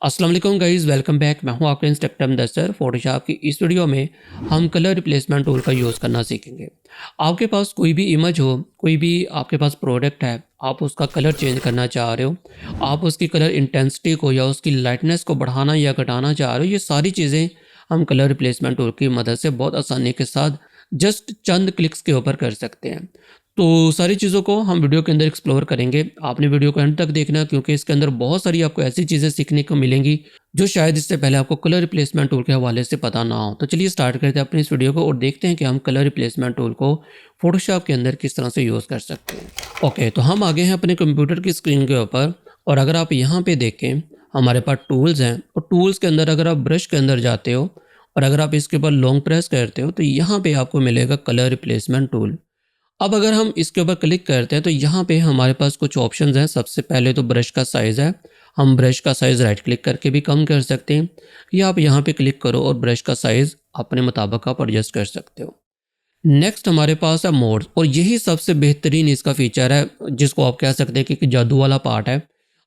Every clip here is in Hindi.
अस्सलाम वालेकुम गाइज़, वेलकम बैक। मैं हूं आपका इंस्ट्रक्टर मुदस्सर। फोटोशॉप की इस वीडियो में हम कलर रिप्लेसमेंट टूल का यूज़ करना सीखेंगे। आपके पास कोई भी इमेज हो, कोई भी आपके पास प्रोडक्ट है, आप उसका कलर चेंज करना चाह रहे हो, आप उसकी कलर इंटेंसिटी को या उसकी लाइटनेस को बढ़ाना या घटाना चाह रहे हो, ये सारी चीज़ें हम कलर रिप्लेसमेंट टूल की मदद से बहुत आसानी के साथ जस्ट चंद क्लिक्स के ऊपर कर सकते हैं। तो सारी चीज़ों को हम वीडियो के अंदर एक्सप्लोर करेंगे। आपने वीडियो को एंड तक देखना, क्योंकि इसके अंदर बहुत सारी आपको ऐसी चीज़ें सीखने को मिलेंगी जो शायद इससे पहले आपको कलर रिप्लेसमेंट टूल के हवाले से पता ना हो। तो चलिए स्टार्ट करते हैं अपनी इस वीडियो को और देखते हैं कि हम कलर रिप्लेसमेंट टूल को फोटोशॉप के अंदर किस तरह से यूज़ कर सकते हैं। ओके, तो हम आगे हैं अपने कंप्यूटर की स्क्रीन के ऊपर और अगर आप यहाँ पे देखें हमारे पास टूल्स हैं और टूल्स के अंदर अगर आप ब्रश के अंदर जाते हो और अगर आप इसके ऊपर लॉन्ग प्रेस करते हो तो यहाँ पे आपको मिलेगा कलर रिप्लेसमेंट टूल। अब अगर हम इसके ऊपर क्लिक करते हैं तो यहाँ पे हमारे पास कुछ ऑप्शंस हैं। सबसे पहले तो ब्रश का साइज़ है। हम ब्रश का साइज़ राइट क्लिक करके भी कम कर सकते हैं या आप यहाँ पे क्लिक करो और ब्रश का साइज़ अपने मुताबिक आप एडजस्ट कर सकते हो। नेक्स्ट हमारे पास है मोड और यही सबसे बेहतरीन इसका फीचर है, जिसको आप कह सकते हैं कि जादू वाला पार्ट है।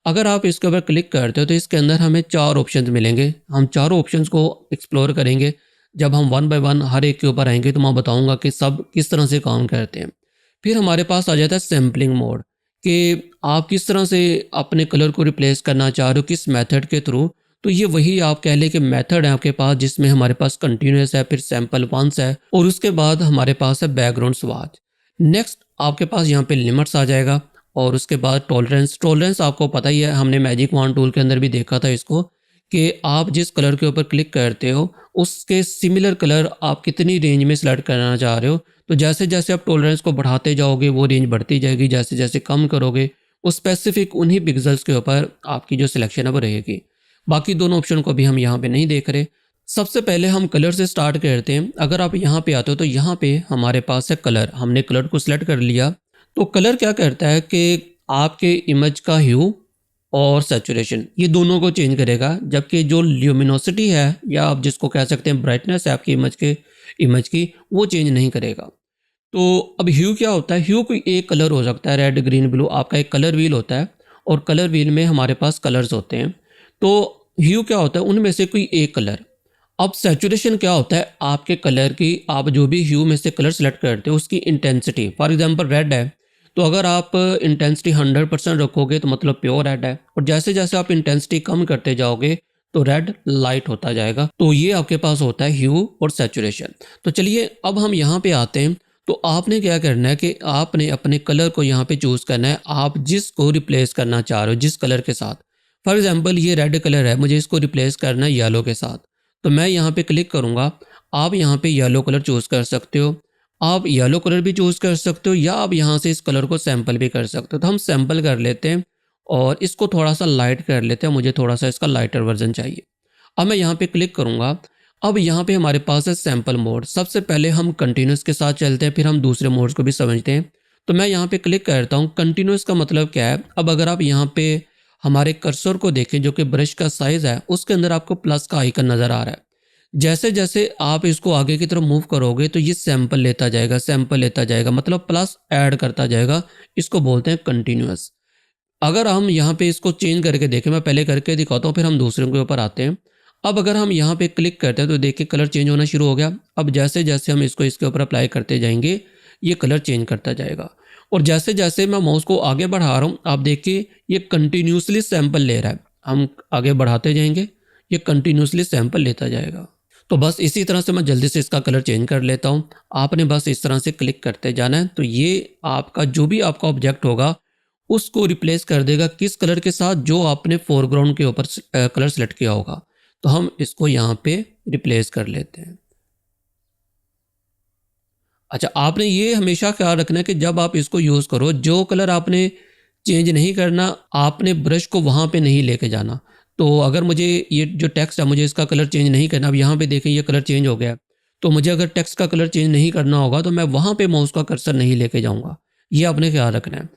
अगर आप इसके ऊपर क्लिक करते हो तो इसके अंदर हमें 4 ऑप्शंस मिलेंगे। हम चारों ऑप्शंस को एक्सप्लोर करेंगे। जब हम वन बाय वन हर एक के ऊपर आएंगे तो मैं बताऊंगा कि सब किस तरह से काम करते हैं। फिर हमारे पास आ जाता है सैम्पलिंग मोड कि आप किस तरह से अपने कलर को रिप्लेस करना चाह रहे हो, किस मेथड के थ्रू। तो ये वही आप कह लें कि मेथड है आपके पास, जिसमें हमारे पास कंटिन्यूस है, फिर सैम्पल वंस है और उसके बाद हमारे पास है बैकग्राउंड स्वाच। नेक्स्ट आपके पास यहाँ पे लिमिट्स आ जाएगा और उसके बाद टॉलरेंस आपको पता ही है, हमने मैजिक वॉन्ड टूल के अंदर भी देखा था इसको, कि आप जिस कलर के ऊपर क्लिक करते हो उसके सिमिलर कलर आप कितनी रेंज में सेलेक्ट करना चाह रहे हो। तो जैसे जैसे आप टॉलरेंस को बढ़ाते जाओगे वो रेंज बढ़ती जाएगी, जैसे जैसे कम करोगे वो स्पेसिफिक उन्हीं पिक्सल्स के ऊपर आपकी जो सिलेक्शन है वो रहेगी। बाकी दोनों ऑप्शन को भी हम यहाँ पे नहीं देख रहे। सबसे पहले हम कलर से स्टार्ट करते हैं। अगर आप यहाँ पे आते हो तो यहाँ पे हमारे पास है कलर। हमने कलर को सिलेक्ट कर लिया। तो कलर क्या करता है कि आपके इमेज का ह्यू और सैचुरेशन ये दोनों को चेंज करेगा, जबकि जो ल्यूमिनोसिटी है या आप जिसको कह सकते हैं ब्राइटनेस है आपकी इमेज की वो चेंज नहीं करेगा। तो अब ह्यू क्या होता है? ह्यू कोई एक कलर हो सकता है, रेड ग्रीन ब्लू। आपका एक कलर व्हील होता है और कलर व्हील में हमारे पास कलर्स होते हैं। तो ह्यू क्या होता है? उनमें से कोई एक कलर। अब सैचुरेशन क्या होता है? आपके कलर की, आप जो भी ह्यू में से कलर सेलेक्ट करते हो उसकी इंटेंसिटी। फॉर एग्जांपल रेड है तो अगर आप इंटेंसिटी 100% रखोगे तो मतलब प्योर रेड है, और जैसे जैसे आप इंटेंसिटी कम करते जाओगे तो रेड लाइट होता जाएगा। तो ये आपके पास होता है ह्यू और सैचुरेशन। तो चलिए अब हम यहाँ पे आते हैं। तो आपने क्या करना है कि आपने अपने कलर को यहाँ पे चूज़ करना है, आप जिसको रिप्लेस करना चाह रहे हो जिस कलर के साथ। फॉर एग्जांपल ये रेड कलर है, मुझे इसको रिप्लेस करना है येलो के साथ। तो मैं यहाँ पे क्लिक करूँगा। आप यहाँ पे येलो कलर चूज़ कर सकते हो। आप येलो कलर भी चूज़ कर सकते हो या आप यहाँ से इस कलर को सैम्पल भी कर सकते हो। तो हम सैम्पल कर लेते हैं और इसको थोड़ा सा लाइट कर लेते हैं। मुझे थोड़ा सा इसका लाइटर वर्जन चाहिए। अब मैं यहाँ पे क्लिक करूँगा। अब यहाँ पे हमारे पास है सैम्पल मोड। सबसे पहले हम कंटिन्यूस के साथ चलते हैं, फिर हम दूसरे मोड्स को भी समझते हैं। तो मैं यहाँ पे क्लिक करता हूँ। कंटिन्यूस का मतलब क्या है? अब अगर आप यहाँ पे हमारे कर्सर को देखें जो कि ब्रश का साइज़ है, उसके अंदर आपको प्लस का आइकन नज़र आ रहा है। जैसे जैसे आप इसको आगे की तरफ मूव करोगे तो ये सैंपल लेता जाएगा, सैंपल लेता जाएगा, मतलब प्लस ऐड करता जाएगा। इसको बोलते हैं कंटिन्यूअस। अगर हम यहाँ पे इसको चेंज करके देखें, मैं पहले करके दिखाता हूँ फिर हम दूसरे के ऊपर आते हैं। अब अगर हम यहाँ पे क्लिक करते हैं तो देखिए कलर चेंज होना शुरू हो गया। अब जैसे जैसे हम इसको इसके ऊपर अप्लाई करते जाएंगे ये कलर चेंज करता जाएगा, और जैसे जैसे मैं माउस को आगे बढ़ा रहा हूँ आप देखिए ये कंटिन्यूसली सैंपल ले रहा है। हम आगे बढ़ाते जाएंगे ये कंटिन्यूसली सैंपल लेता जाएगा। तो बस इसी तरह से मैं जल्दी से इसका कलर चेंज कर लेता हूँ। आपने बस इस तरह से क्लिक करते जाना है। तो ये आपका जो भी आपका ऑब्जेक्ट होगा उसको रिप्लेस कर देगा किस कलर के साथ? जो आपने फोरग्राउंड के ऊपर कलर सेलेक्ट किया होगा। तो हम इसको यहाँ पे रिप्लेस कर लेते हैं। अच्छा, आपने ये हमेशा ख्याल रखना है कि जब आप इसको यूज़ करो जो कलर आपने चेंज नहीं करना, आपने ब्रश को वहाँ पे नहीं लेके जाना। तो अगर मुझे ये जो टेक्स्ट है मुझे इसका कलर चेंज नहीं करना, अब यहाँ पे देखें ये कलर चेंज हो गया है। तो मुझे अगर टेक्स्ट का कलर चेंज नहीं करना होगा तो मैं वहाँ पे माउस का कर्सर नहीं लेके जाऊँगा। ये आपने ख्याल रखना है।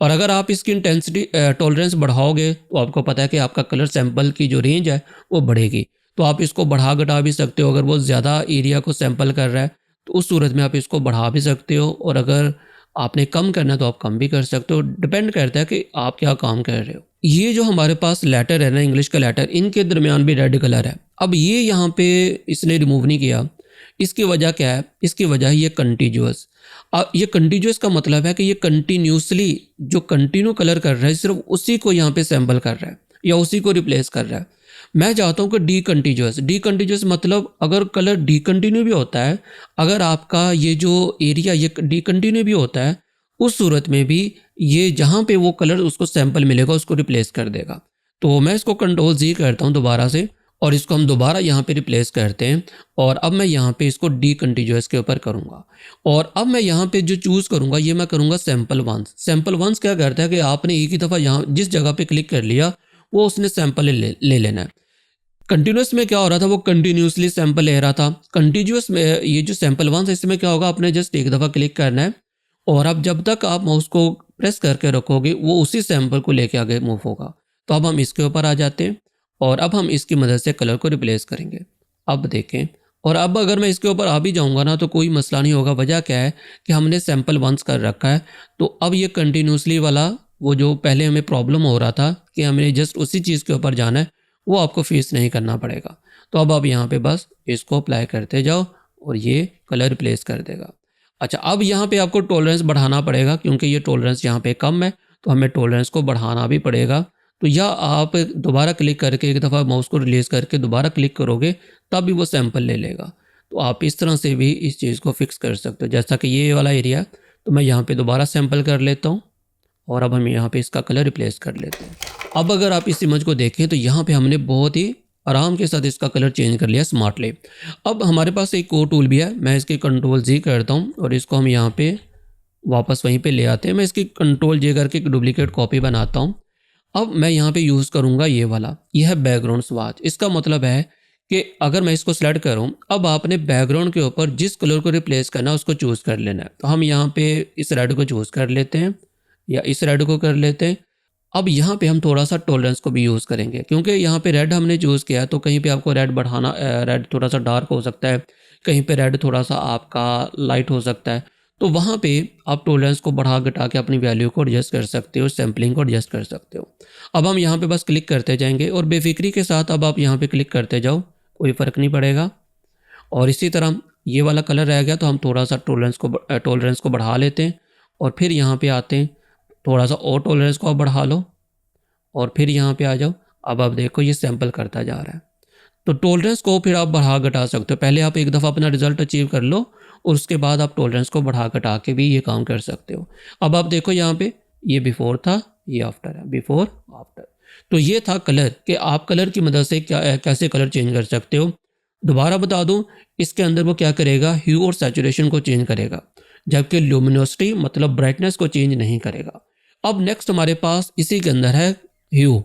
और अगर आप इसकी इंटेंसिटी टॉलरेंस बढ़ाओगे तो आपको पता है कि आपका कलर सैंपल की जो रेंज है वो बढ़ेगी। तो आप इसको बढ़ा घटा भी सकते हो। अगर वो ज़्यादा एरिया को सैंपल कर रहा है तो उस सूरत में आप इसको बढ़ा भी सकते हो, और अगर आपने कम करना है तो आप कम भी कर सकते हो। डिपेंड करता है कि आप क्या काम कर रहे हो। ये जो हमारे पास लेटर है ना, इंग्लिश का लेटर, इनके दरमियान भी रेड कलर है। अब ये यहाँ पे इसने रिमूव नहीं किया, इसकी वजह क्या है? इसकी वजह है ये कंटीन्यूअस। ये कंटीन्यूअस का मतलब है कि ये कंटिन्यूसली जो कंटिन्यू कलर कर रहा है सिर्फ उसी को यहाँ पे सैम्पल कर रहा है या उसी को रिप्लेस कर रहा है। मैं चाहता हूँ कि डी कंटीन्यूअस। डी कंटीन्यूअस मतलब अगर कलर डी कंटिन्यू भी होता है, अगर आपका ये जो एरिया ये डी कंटिन्यू भी होता है, उस सूरत में भी ये जहाँ पे वो कलर उसको सैंपल मिलेगा उसको रिप्लेस कर देगा। तो मैं इसको कंट्रोल जी करता हूँ दोबारा से, और इसको हम दोबारा यहाँ पे रिप्लेस करते हैं। और अब मैं यहाँ पे इसको डी कंटीन्यूअस के ऊपर करूँगा। और अब मैं यहाँ पे जो चूज़ करूँगा ये मैं करूँगा सैम्पल वंस। सैम्पल वंस क्या करता है कि आपने एक ही दफ़ा यहाँ जिस जगह पे क्लिक कर लिया वो उसने सैंपल ले लेना है। कंटिन्यूस में क्या हो रहा था, वो कंटिन्यूसली सैंपल ले रहा था। कंटिन्यूस में ये जो सैंपल वंस है इसमें क्या होगा, आपने जस्ट एक दफ़ा क्लिक करना है और अब जब तक आप माउस को प्रेस करके रखोगे वो उसी सैंपल को लेके आगे मूव होगा। तो अब हम इसके ऊपर आ जाते हैं और अब हम इसकी मदद से कलर को रिप्लेस करेंगे। अब देखें, और अब अगर मैं इसके ऊपर आ भी जाऊंगा ना तो कोई मसला नहीं होगा। वजह क्या है कि हमने सैंपल वंस कर रखा है। तो अब ये कंटिन्यूसली वाला वो जो पहले हमें प्रॉब्लम हो रहा था कि हमें जस्ट उसी चीज़ के ऊपर जाना है, वो आपको फेस नहीं करना पड़ेगा। तो अब आप यहाँ पे बस इसको अप्लाई करते जाओ और ये कलर रिप्लेस कर देगा। अच्छा, अब यहाँ पे आपको टॉलरेंस बढ़ाना पड़ेगा क्योंकि ये टॉलरेंस यहाँ पे कम है, तो हमें टॉलरेंस को बढ़ाना भी पड़ेगा। तो या आप दोबारा क्लिक करके एक दफ़ा माउस को रिलीज़ करके दोबारा क्लिक करोगे तब भी वो सैंपल ले लेगा। तो आप इस तरह से भी इस चीज़ को फिक्स कर सकते हो। जैसा कि ये वाला एरिया, तो मैं यहाँ पे दोबारा सैंपल कर लेता हूँ और अब हम यहाँ पे इसका कलर रिप्लेस कर लेते हैं। अब अगर आप इस इमेज को देखें तो यहाँ पे हमने बहुत ही आराम के साथ इसका कलर चेंज कर लिया स्मार्टली। अब हमारे पास एक और टूल भी है, मैं इसके कंट्रोल जी करता हूँ और इसको हम यहाँ पे वापस वहीं पे ले आते हैं। मैं इसकी कंट्रोल जे करके एक डुप्लीकेट कॉपी बनाता हूँ। अब मैं यहाँ पे यूज़ करूँगा ये वाला, यह है बैकग्राउंड स्वाच। इसका मतलब है कि अगर मैं इसको सेलेक्ट करूँ, अब आपने बैकग्राउंड के ऊपर जिस कलर को रिप्लेस करना है उसको चूज़ कर लेना है। तो हम यहाँ पे इस रेड को चूज़ कर लेते हैं या इस रेड को कर लेते हैं। अब यहाँ पे हम थोड़ा सा टॉलरेंस को भी यूज़ करेंगे क्योंकि यहाँ पे रेड हमने चूज़ किया है, तो कहीं पे आपको रेड बढ़ाना, रेड थोड़ा सा डार्क हो सकता है, कहीं पे रेड थोड़ा सा आपका लाइट हो सकता है। तो वहाँ पे आप टॉलरेंस को बढ़ा घटा के अपनी वैल्यू को एडजस्ट कर सकते हो, सैम्पलिंग को एडजस्ट कर सकते हो। अब हम यहाँ पे बस क्लिक करते जाएंगे और बेफिक्री के साथ अब आप यहाँ पे क्लिक करते जाओ, कोई फ़र्क नहीं पड़ेगा। और इसी तरह ये वाला कलर रह गया तो हम थोड़ा सा टॉलरेंस को बढ़ा लेते हैं और फिर यहाँ पे आते हैं, थोड़ा सा और टॉलरेंस को आप बढ़ा लो और फिर यहाँ पे आ जाओ। अब आप देखो ये सैंपल करता जा रहा है। तो टॉलरेंस को फिर आप बढ़ा घटा सकते हो। पहले आप एक दफ़ा अपना रिजल्ट अचीव कर लो और उसके बाद आप टॉलरेंस को बढ़ा घटा के भी ये काम कर सकते हो। अब आप देखो यहाँ पे ये बिफोर था, ये आफ्टर है, बिफोर आफ्टर। तो ये था कलर कि आप कलर की मदद से कैसे कलर चेंज कर सकते हो। दोबारा बता दूं, इसके अंदर वो क्या करेगा, ह्यू और सैचुरेशन को चेंज करेगा, जबकि ल्यूमिनोसिटी मतलब ब्राइटनेस को चेंज नहीं करेगा। अब नेक्स्ट हमारे पास इसी के अंदर है ह्यू।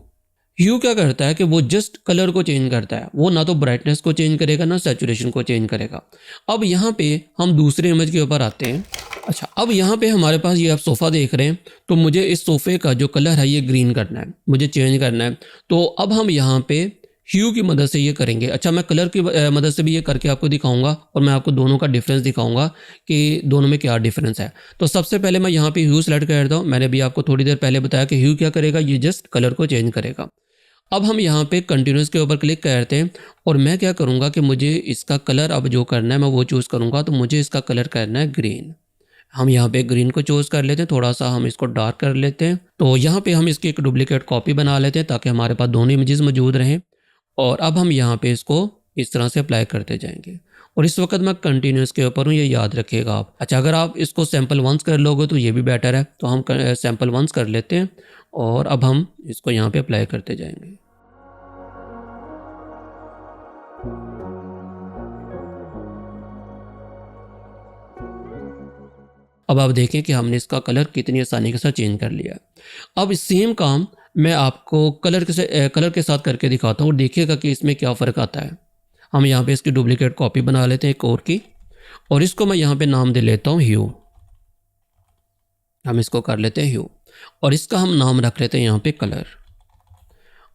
ह्यू क्या करता है कि वो जस्ट कलर को चेंज करता है, वो ना तो ब्राइटनेस को चेंज करेगा ना सैचुरेशन को चेंज करेगा। अब यहाँ पे हम दूसरे इमेज के ऊपर आते हैं। अच्छा, अब यहाँ पे हमारे पास ये आप सोफ़ा देख रहे हैं, तो मुझे इस सोफ़े का जो कलर है ये ग्रीन करना है, मुझे चेंज करना है। तो अब हम यहाँ पे ह्यू की मदद से ये करेंगे। अच्छा, मैं कलर की मदद से भी ये करके आपको दिखाऊंगा और मैं आपको दोनों का डिफरेंस दिखाऊंगा कि दोनों में क्या डिफरेंस है। तो सबसे पहले मैं यहाँ पे ह्यू सेलेक्ट करता हूँ। मैंने भी आपको थोड़ी देर पहले बताया कि ह्यू क्या करेगा, ये जस्ट कलर को चेंज करेगा। अब हम यहाँ पे कंटिन्यूस के ऊपर क्लिक करते हैं और मैं क्या करूँगा कि मुझे इसका कलर अब जो करना है मैं वो चूज़ करूँगा। तो मुझे इसका कलर करना है ग्रीन। हम यहाँ पे ग्रीन को चूज़ कर लेते हैं, थोड़ा सा हम इसको डार्क कर लेते हैं। तो यहाँ पे हम इसकी एक डुप्लीकेट कॉपी बना लेते हैं ताकि हमारे पास दोनों इमेजेस मौजूद रहें। और अब हम यहाँ पे इसको इस तरह से अप्लाई करते जाएंगे और इस वक्त मैं कंटिन्यूस के ऊपर हूँ, ये याद रखिएगा आप। अच्छा, अगर आप इसको सैम्पल वंस कर लोगे तो ये भी बेटर है। तो हम सैम्पल वंस कर लेते हैं और अब हम इसको यहाँ पे अप्लाई करते जाएंगे। अब आप देखें कि हमने इसका कलर कितनी आसानी के साथ चेंज कर लिया। अब सेम काम मैं आपको कलर के साथ करके दिखाता हूँ और देखिएगा कि इसमें क्या फ़र्क आता है। हम यहाँ पे इसकी डुप्लीकेट कॉपी बना लेते हैं एक और की, और इसको मैं यहाँ पे नाम दे लेता हूँ ह्यू। हम इसको कर लेते हैं ह्यू और इसका हम नाम रख लेते हैं यहाँ पे कलर।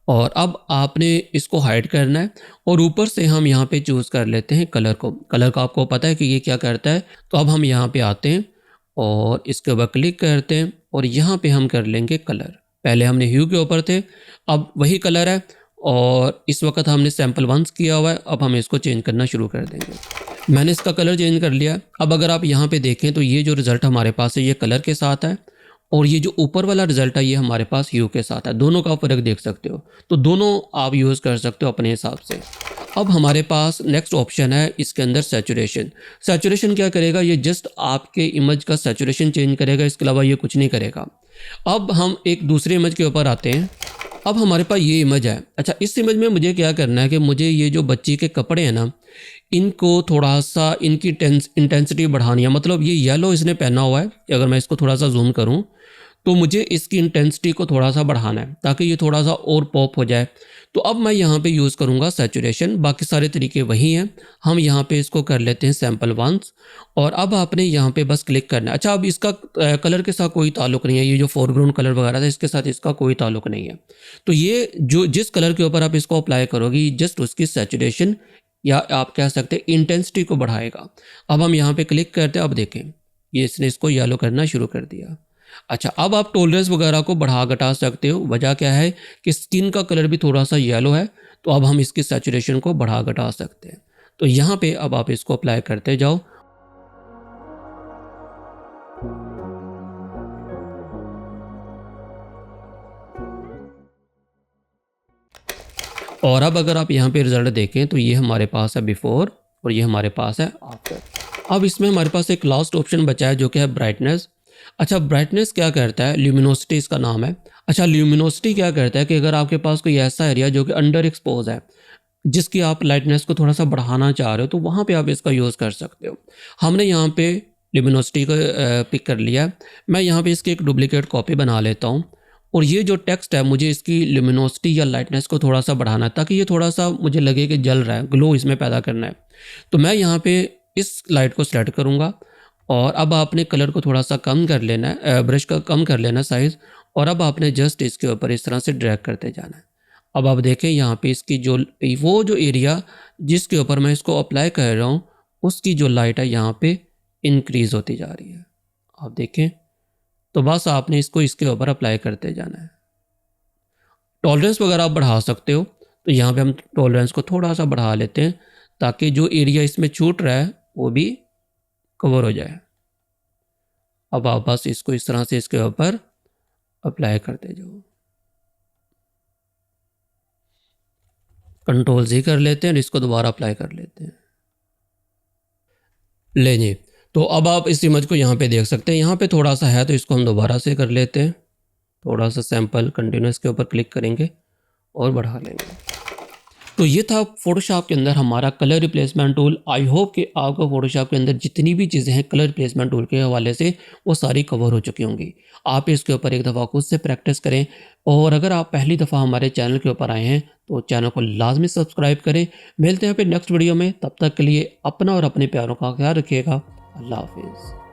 और अब आपने इसको हाइड करना है और ऊपर से हम यहाँ पे चूज़ कर लेते हैं कलर को। कलर का आपको पता है कि ये क्या करता है। तो अब हम यहाँ पे आते हैं और इसके ऊपर क्लिक करते हैं और यहाँ पे हम कर लेंगे कलर। पहले हमने ह्यू के ऊपर थे, अब वही कलर है और इस वक्त हमने सैम्पल वंस किया हुआ है। अब हम इसको चेंज करना शुरू कर देंगे। मैंने इसका कलर चेंज कर लिया। अब अगर आप यहाँ पे देखें तो ये जो रिज़ल्ट हमारे पास है ये कलर के साथ है और ये जो ऊपर वाला रिज़ल्ट है ये हमारे पास ह्यू के साथ है। दोनों का फ़र्क देख सकते हो, तो दोनों आप यूज़ कर सकते हो अपने हिसाब से। अब हमारे पास नेक्स्ट ऑप्शन है इसके अंदर सैचुरेशन। सैचुरेशन क्या करेगा, ये जस्ट आपके इमेज का सैचुरेशन चेंज करेगा, इसके अलावा ये कुछ नहीं करेगा। अब हम एक दूसरे इमेज के ऊपर आते हैं। अब हमारे पास ये इमेज है। अच्छा, इस इमेज में मुझे क्या करना है कि मुझे ये जो बच्ची के कपड़े हैं ना, इनको थोड़ा सा इनकी इंटेंसिटी बढ़ानी है। मतलब ये येलो इसने पहना हुआ है, अगर मैं इसको थोड़ा सा जूम करूं तो मुझे इसकी इंटेंसिटी को थोड़ा सा बढ़ाना है ताकि ये थोड़ा सा और पॉप हो जाए। तो अब मैं यहाँ पे यूज़ करूँगा सैचुरेशन। बाकी सारे तरीके वही हैं। हम यहाँ पे इसको कर लेते हैं सैम्पल वंस और अब आपने यहाँ पे बस क्लिक करना है। अच्छा, अब इसका कलर के साथ कोई ताल्लुक नहीं है, ये जो फोरग्राउंड कलर वगैरह था इसके साथ इसका कोई ताल्लुक नहीं है। तो ये जो जिस कलर के ऊपर आप इसको अप्लाई करोगे जस्ट उसकी सैचुरेशन या आप कह सकते हैं इंटेंसिटी को बढ़ाएगा। अब हम यहाँ पे क्लिक करते हैं। अब देखें ये इसने इसको येलो करना शुरू कर दिया। अच्छा, अब आप टॉलरेंस वगैरह को बढ़ा घटा सकते हो। वजह क्या है कि स्किन का कलर भी थोड़ा सा येलो है, तो अब हम इसकी सैचुरेशन को बढ़ा घटा सकते हैं। तो यहाँ पे अब आप इसको अप्लाई करते जाओ। और अब अगर आप यहाँ पे रिजल्ट देखें तो ये हमारे पास है बिफोर और ये हमारे पास है आफ्टर। अब इसमें हमारे पास एक लास्ट ऑप्शन बचा है जो कि है ब्राइटनेस। अच्छा, ब्राइटनेस क्या करता है, ल्यूमिनोसिटी इसका नाम है। अच्छा, ल्यूमिनोसिटी क्या करता है कि अगर आपके पास कोई ऐसा एरिया जो कि अंडर एक्सपोज है, जिसकी आप लाइटनेस को थोड़ा सा बढ़ाना चाह रहे हो, तो वहाँ पे आप इसका यूज़ कर सकते हो। हमने यहाँ पे ल्यूमिनोसिटी को पिक कर लिया है। मैं यहाँ पे इसकी एक डुप्लीकेट कॉपी बना लेता हूँ और ये जो टेक्स्ट है मुझे इसकी ल्यूमिनोसिटी या लाइटनेस को थोड़ा सा बढ़ाना है ताकि ये थोड़ा सा मुझे लगे कि जल रहा है, ग्लो इसमें पैदा करना है। तो मैं यहाँ पे इस लाइट को सेलेक्ट करूँगा और अब आपने कलर को थोड़ा सा कम कर लेना है, ब्रश का कम कर लेना साइज़, और अब आपने जस्ट इसके ऊपर इस तरह से ड्रैग करते जाना है। अब आप देखें यहाँ पे इसकी जो वो जो एरिया जिसके ऊपर मैं इसको अप्लाई कर रहा हूँ उसकी जो लाइट है यहाँ पे इंक्रीज़ होती जा रही है। आप देखें, तो बस आपने इसको इसके ऊपर अप्लाई करते जाना है। टॉलरेंस वगैरह आप बढ़ा सकते हो, तो यहाँ पे हम टॉलरेंस को थोड़ा सा बढ़ा लेते हैं ताकि जो एरिया इसमें छूट रहा है वो भी कवर हो जाए। अब आप बस इसको इस तरह से इसके ऊपर अप्लाई करते जाओ। कंट्रोल जी कर लेते हैं और इसको दोबारा अप्लाई कर लेते हैं। ले जी, तो अब आप इस इमेज को यहाँ पे देख सकते हैं। यहाँ पे थोड़ा सा है तो इसको हम दोबारा से कर लेते हैं। थोड़ा सा सैंपल कंटिन्यूस के ऊपर क्लिक करेंगे और बढ़ा लेंगे। तो ये था फोटोशॉप के अंदर हमारा colour replacement tool. I hope कि आपको फोटोशॉप के अंदर जितनी भी चीज़ें हैं कलर रिप्लेसमेंट टूल के हवाले से वो सारी कवर हो चुकी होंगी। आप इसके ऊपर एक दफ़ा खुद से प्रैक्टिस करें और अगर आप पहली दफ़ा हमारे चैनल के ऊपर आए हैं तो चैनल को लाजमी सब्सक्राइब करें। मिलते हैं फिर नेक्स्ट वीडियो में, तब तक के लिए अपना और अपने प्यारों का ख्याल रखिएगा। अल्लाह हाफिज़।